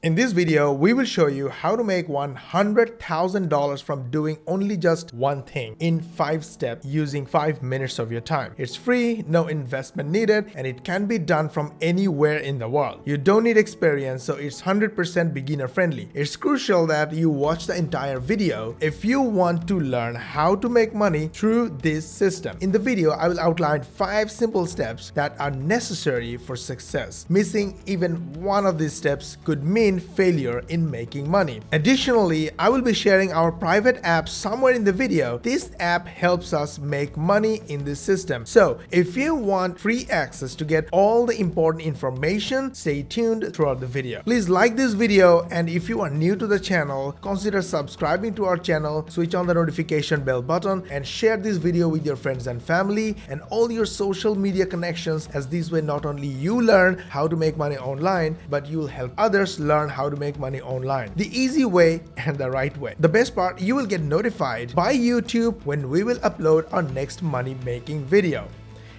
In this video, we will show you how to make $100,000 from doing only just one thing in 5 steps using 5 minutes of your time. It's free, no investment needed, and it can be done from anywhere in the world. You don't need experience, so it's 100% beginner friendly. It's crucial that you watch the entire video if you want to learn how to make money through this system. In the video, I will outline 5 simple steps that are necessary for success. Missing even one of these steps could mean failure in making money. Additionally, I will be sharing our private app somewhere in the video. This app helps us make money in this system. So if you want free access to get all the important information, stay tuned throughout the video. Please like this video, and if you are new to the channel, consider subscribing to our channel, switch on the notification bell button, and share this video with your friends and family and all your social media connections, as this way not only you learn how to make money online, but you will help others learn how to make money online the easy way and the right way. The best part, you will get notified by YouTube when we will upload our next money making video.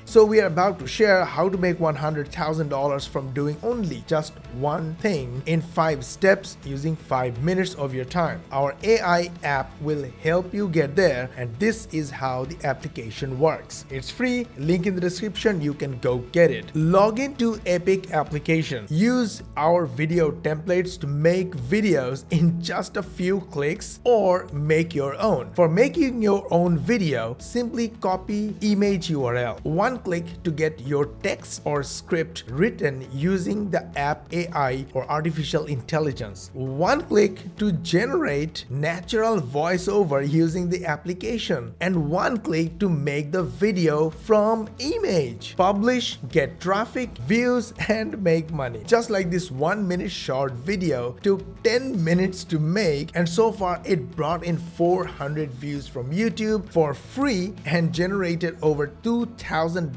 So we are about to share how to make $100,000 from doing only just one thing in 5 steps using 5 minutes of your time. Our AI app will help you get there, and this is how the application works. It's free, link in the description, you can go get it. Log into Epic application. Use our video templates to make videos in just a few clicks or make your own. For making your own video, simply copy image URL. One click to get your text or script written using the app AI or artificial intelligence. One click to generate natural voiceover using the application. And one click to make the video from image. Publish, get traffic, views, and make money. Just like this 1-minute short video took 10 minutes to make, and so far it brought in 400 views from YouTube for free and generated over $2,000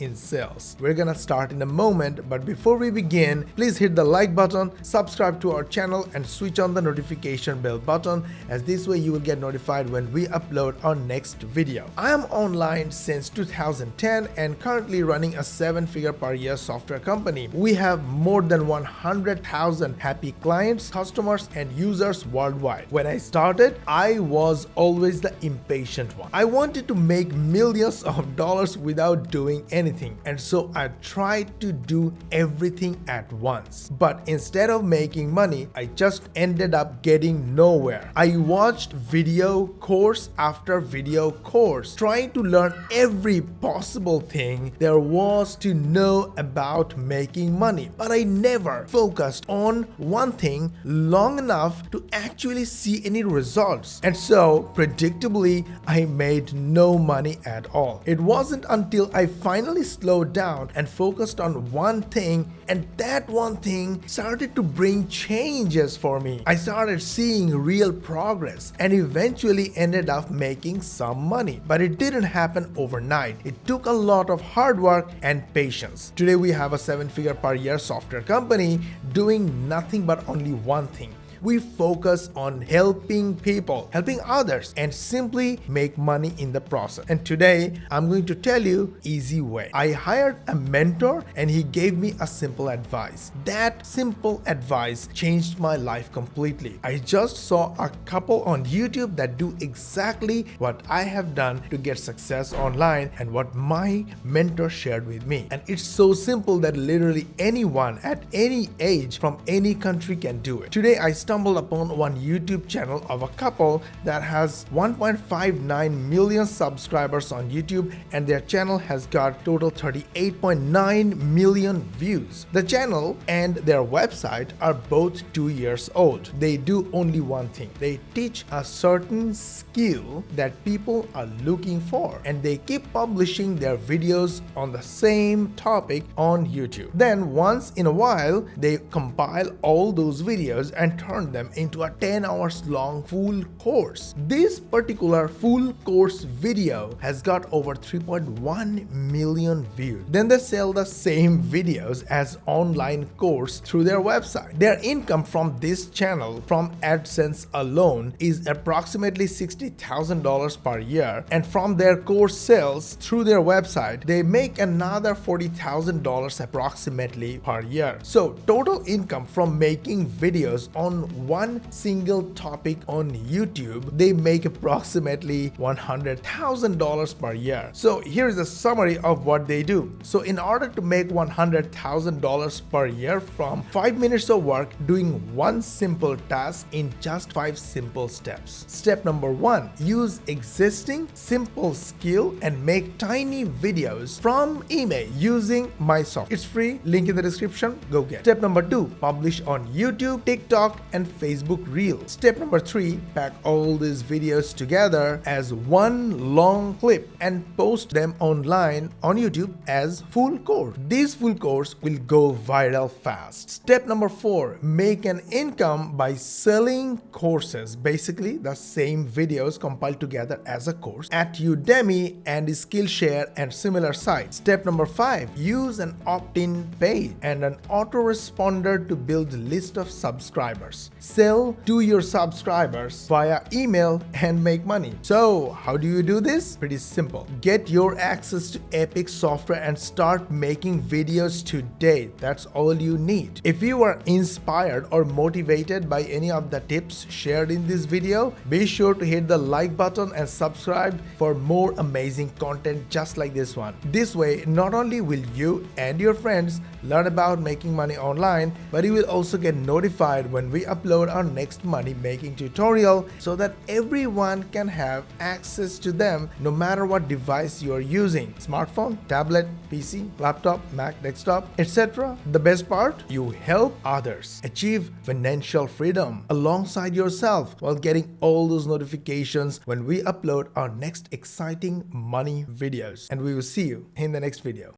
in sales. We're gonna start in a moment, but before we begin, please hit the like button, subscribe to our channel, and switch on the notification bell button, as this way you will get notified when we upload our next video. I am online since 2010 and currently running a 7-figure per year software company. We have more than 100,000 happy clients, customers, and users worldwide. When I started, I was always the impatient one. I wanted to make millions of dollars without doing anything, and so I tried to do everything at once. But instead of making money, I just ended up getting nowhere. I watched video course after video course, trying to learn every possible thing there was to know about making money, but I never focused on one thing long enough to actually see any results. And so, predictably, I made no money at all. It wasn't until I finally slowed down and focused on one thing, and that one thing started to bring changes for me. I started seeing real progress and eventually ended up making some money. But it didn't happen overnight. It took a lot of hard work and patience. Today we have a 7-figure per year software company doing nothing but only one thing. We focus on helping people, helping others, and simply make money in the process. And today, I'm going to tell you easy way. I hired a mentor and he gave me a simple advice. That simple advice changed my life completely. I just saw a couple on YouTube that do exactly what I have done to get success online and what my mentor shared with me. And it's so simple that literally anyone at any age from any country can do it. Today, I stumbled upon one YouTube channel of a couple that has 1.59 million subscribers on YouTube, and their channel has got total 38.9 million views. The channel and their website are both 2 years old. They do only one thing. They teach a certain skill that people are looking for, and they keep publishing their videos on the same topic on YouTube. Then once in a while, they compile all those videos and turn turn them into a 10 hours long full course. This particular full course video has got over 3.1 million views. Then they sell the same videos as online course through their website. Their income from this channel from AdSense alone is approximately $60,000 per year, and from their course sales through their website they make another $40,000 approximately per year. So total income from making videos on one single topic on YouTube, they make approximately $100,000 per year. So here is a summary of what they do. So in order to make $100,000 per year from 5 minutes of work doing one simple task in just 5 simple steps. Step number 1, use existing simple skill and make tiny videos from email using my software. It's free, link in the description, go get. Step number 2, publish on YouTube, TikTok and Facebook Reels. Step number 3, pack all these videos together as one long clip and post them online on YouTube as full course. This full course will go viral fast. Step number 4, make an income by selling courses, basically the same videos compiled together as a course at Udemy and Skillshare and similar sites. Step number 5, use an opt-in page and an autoresponder to build a list of subscribers. Sell to your subscribers via email and make money. So how do you do this? Pretty simple. Get your access to Epic software and start making videos today. That's all you need. If you are inspired or motivated by any of the tips shared in this video, be sure to hit the like button and subscribe for more amazing content just like this one. This way, not only will you and your friends learn about making money online, but you will also get notified when we upload our next money making tutorial so that everyone can have access to them no matter what device you are using. Smartphone, tablet, PC, laptop, Mac, desktop, etc. The best part, you help others achieve financial freedom alongside yourself while getting all those notifications when we upload our next exciting money videos. And we will see you in the next video.